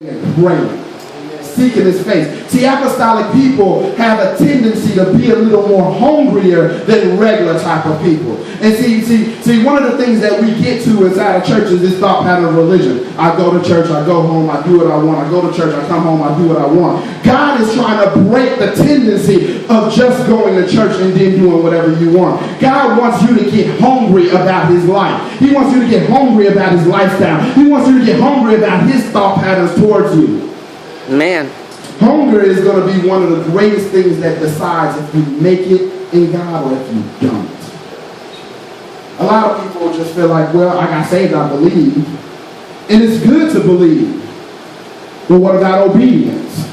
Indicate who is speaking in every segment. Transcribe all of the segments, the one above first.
Speaker 1: and praying, seeking his face. See, apostolic people have a tendency to be a little more hungrier than regular type of people. And see, one of the things that we get to inside of church is this thought pattern of religion. I go to church, I go home, I do what I want. I go to church, I come home, I do what I want. God is trying to break the tendency of just going to church and then doing whatever you want. God wants you to get hungry about his life. He wants you to get hungry about his lifestyle. He wants you to get hungry about his thought patterns towards you.
Speaker 2: Man.
Speaker 1: Hunger is going to be one of the greatest things that decides if you make it in God or if you don't. A lot of people just feel like, well, I got saved, I believe. And it's good to believe. But what about obedience?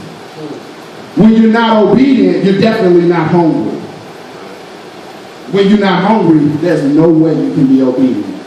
Speaker 1: When you're not obedient, you're definitely not hungry. When you're not hungry, there's no way you can be obedient.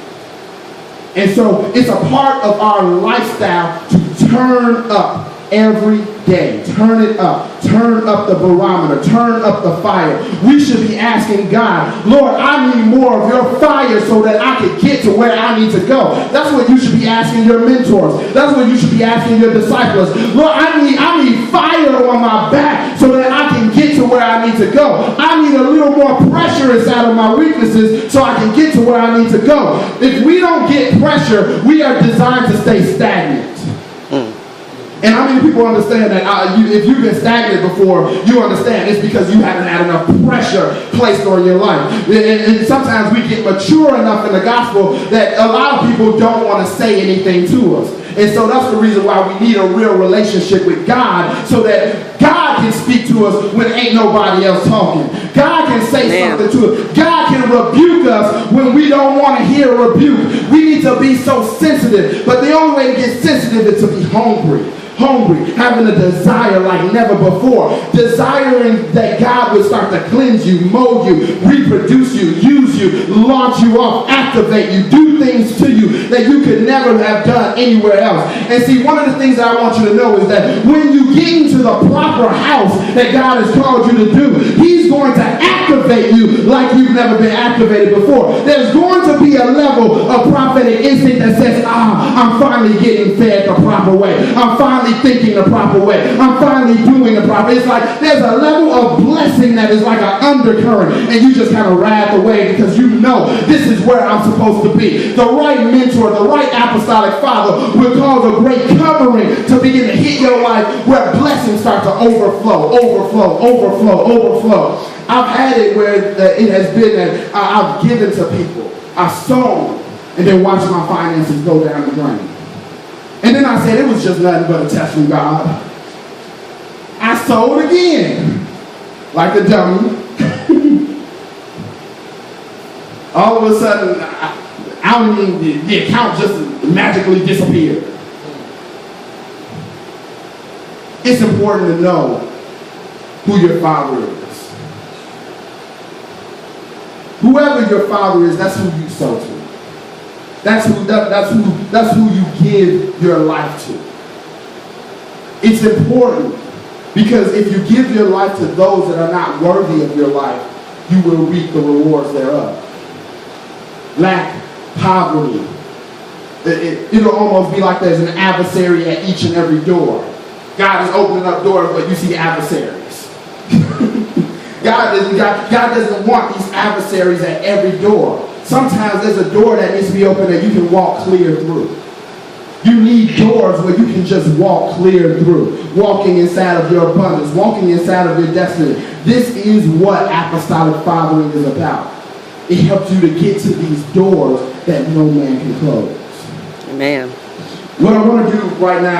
Speaker 1: And so it's a part of our lifestyle to turn up every day. Turn it up. Turn up the barometer. Turn up the fire. We should be asking God, Lord, I need more of your fire so that I can get to where I need to go. That's what you should be asking your mentors. That's what you should be asking your disciples. Lord, I need fire on my back so that I can get to where I need to go. I need a little more pressure inside of my weaknesses so I can get to where I need to go. If we don't get pressure, we are designed to stay stagnant. And how many people understand that if you've been stagnant before, you understand it's because you haven't had enough pressure placed on your life. And sometimes we get mature enough in the gospel that a lot of people don't want to say anything to us. And so that's the reason why we need a real relationship with God, so that God can speak to us when ain't nobody else talking. God can say something to us. God can rebuke us when we don't want to hear a rebuke. We need to be so sensitive. But the only way to get sensitive is to be hungry. Hungry, having a desire like never before, desiring that God would start to cleanse you, mold you, reproduce you, use you, launch you off, activate you, do things to you that you could never have done anywhere else. And see, one of the things that I want you to know is that when you get into the proper house that God has called you to do, he's going to activate you like you've never been activated before. There's going to be a level of prophetic instinct that says, I'm finally getting fed the proper way. I'm finally thinking the proper way. I'm finally doing the proper. It's like there's a level of blessing that is like an undercurrent, and you just kind of ride the wave because you know this is where I'm supposed to be. The right mentor, the right apostolic father will cause a great covering to begin to hit your life where blessings start to overflow. I've had it where it has been that I've given to people, I've sown, and then watched my finances go down the drain. And then I said it was just nothing but a test from God. I sold again, like a dummy. All of a sudden, the account just magically disappeared. It's important to know who your father is. Whoever your father is, that's who you sow to. That's who you give your life to. It's important because if you give your life to those that are not worthy of your life, you will reap the rewards thereof. Lack, poverty. It'll almost be like there's an adversary at each and every door. God is opening up doors, but you see adversaries. God doesn't want these adversaries at every door. Sometimes there's a door that needs to be open that you can walk clear through. You need doors where you can just walk clear through. Walking inside of your abundance. Walking inside of your destiny. This is what apostolic fathering is about. It helps you to get to these doors that no man can close.
Speaker 2: Amen.
Speaker 1: What I want to do right now